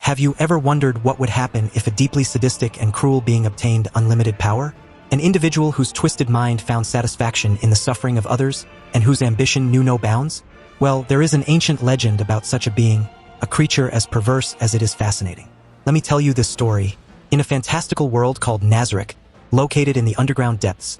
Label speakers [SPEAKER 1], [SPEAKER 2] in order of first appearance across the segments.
[SPEAKER 1] Have you ever wondered what would happen if a deeply sadistic and cruel being obtained unlimited power? An individual whose twisted mind found satisfaction in the suffering of others and whose ambition knew no bounds? Well, there is an ancient legend about such a being, a creature as perverse as it is fascinating. Let me tell you this story. In a fantastical world called Nazarick, located in the underground depths,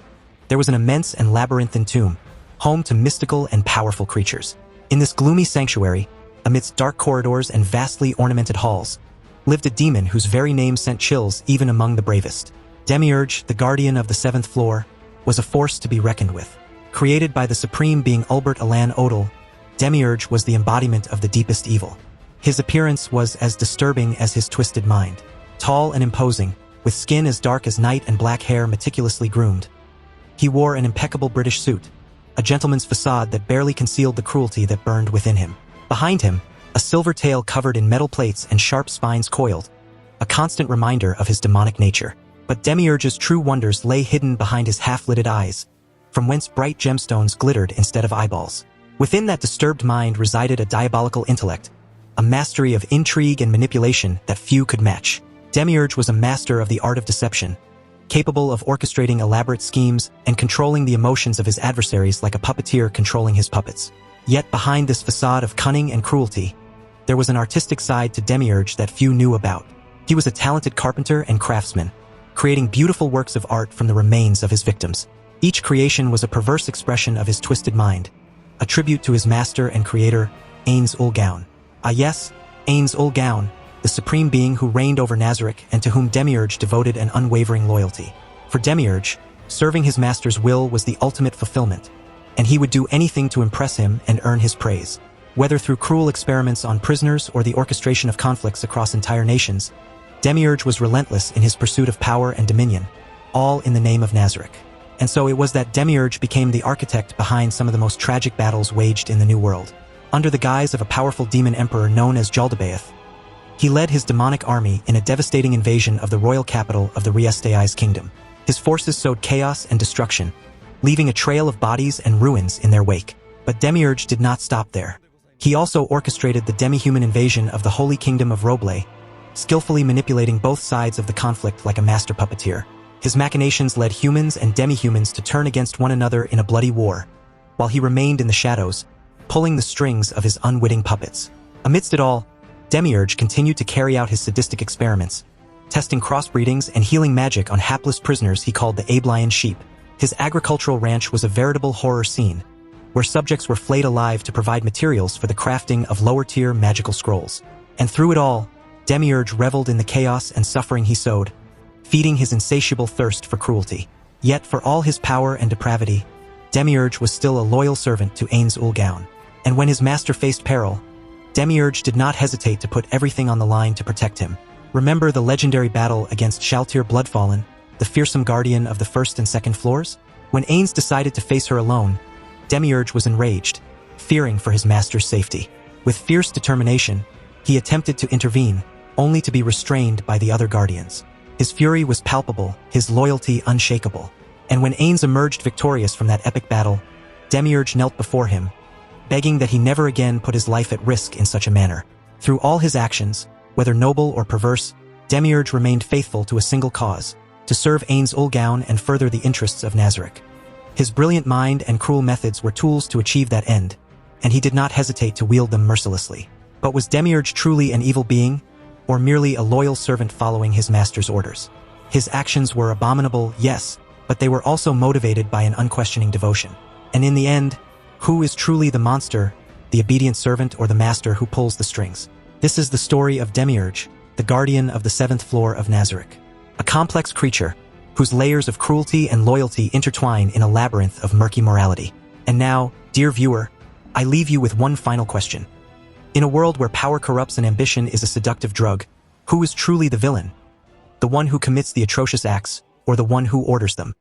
[SPEAKER 1] there was an immense and labyrinthine tomb, home to mystical and powerful creatures. In this gloomy sanctuary, amidst dark corridors and vastly ornamented halls, lived a demon whose very name sent chills even among the bravest. Demiurge, the guardian of the seventh floor, was a force to be reckoned with. Created by the supreme being Albert Alan Odell, Demiurge was the embodiment of the deepest evil. His appearance was as disturbing as his twisted mind. Tall and imposing, with skin as dark as night and black hair meticulously groomed. He wore an impeccable British suit, a gentleman's facade that barely concealed the cruelty that burned within him. Behind him, a silver tail covered in metal plates and sharp spines coiled, a constant reminder of his demonic nature. But Demiurge's true wonders lay hidden behind his half-lidded eyes, from whence bright gemstones glittered instead of eyeballs. Within that disturbed mind resided a diabolical intellect, a mastery of intrigue and manipulation that few could match. Demiurge was a master of the art of deception, capable of orchestrating elaborate schemes and controlling the emotions of his adversaries like a puppeteer controlling his puppets. Yet behind this facade of cunning and cruelty, there was an artistic side to Demiurge that few knew about. He was a talented carpenter and craftsman, creating beautiful works of art from the remains of his victims. Each creation was a perverse expression of his twisted mind, a tribute to his master and creator, Ains ul Gaun. Ah yes, Ains ul Gaun, the supreme being who reigned over Nazarick and to whom Demiurge devoted an unwavering loyalty. For Demiurge, serving his master's will was the ultimate fulfillment, and he would do anything to impress him and earn his praise. Whether through cruel experiments on prisoners or the orchestration of conflicts across entire nations, Demiurge was relentless in his pursuit of power and dominion, all in the name of Nazarick. And so it was that Demiurge became the architect behind some of the most tragic battles waged in the New World. Under the guise of a powerful demon emperor known as Jaldabaoth, he led his demonic army in a devastating invasion of the royal capital of the Riestai's kingdom. His forces sowed chaos and destruction, leaving a trail of bodies and ruins in their wake. But Demiurge did not stop there. He also orchestrated the demi-human invasion of the holy kingdom of Roble, skillfully manipulating both sides of the conflict like a master puppeteer. His machinations led humans and demi-humans to turn against one another in a bloody war, while he remained in the shadows, pulling the strings of his unwitting puppets. Amidst it all, Demiurge continued to carry out his sadistic experiments, testing crossbreedings and healing magic on hapless prisoners he called the Abelian sheep. His agricultural ranch was a veritable horror scene, where subjects were flayed alive to provide materials for the crafting of lower-tier magical scrolls. And through it all, Demiurge reveled in the chaos and suffering he sowed, feeding his insatiable thirst for cruelty. Yet for all his power and depravity, Demiurge was still a loyal servant to Ains ul Gaun. And when his master faced peril, Demiurge did not hesitate to put everything on the line to protect him. Remember the legendary battle against Shaltir Bloodfallen, the fearsome guardian of the first and second floors? When Ains decided to face her alone, Demiurge was enraged, fearing for his master's safety. With fierce determination, he attempted to intervene, only to be restrained by the other guardians. His fury was palpable, his loyalty unshakable. And when Ains emerged victorious from that epic battle, Demiurge knelt before him, begging that he never again put his life at risk in such a manner. Through all his actions, whether noble or perverse, Demiurge remained faithful to a single cause: to serve Ains ul Gaun and further the interests of Nazarick. His brilliant mind and cruel methods were tools to achieve that end, and he did not hesitate to wield them mercilessly. But was Demiurge truly an evil being, or merely a loyal servant following his master's orders? His actions were abominable, yes, but they were also motivated by an unquestioning devotion. And in the end, who is truly the monster, the obedient servant or the master who pulls the strings? This is the story of Demiurge, the guardian of the seventh floor of Nazarick. A complex creature, whose layers of cruelty and loyalty intertwine in a labyrinth of murky morality. And now, dear viewer, I leave you with one final question. In a world where power corrupts and ambition is a seductive drug, who is truly the villain? The one who commits the atrocious acts, or the one who orders them?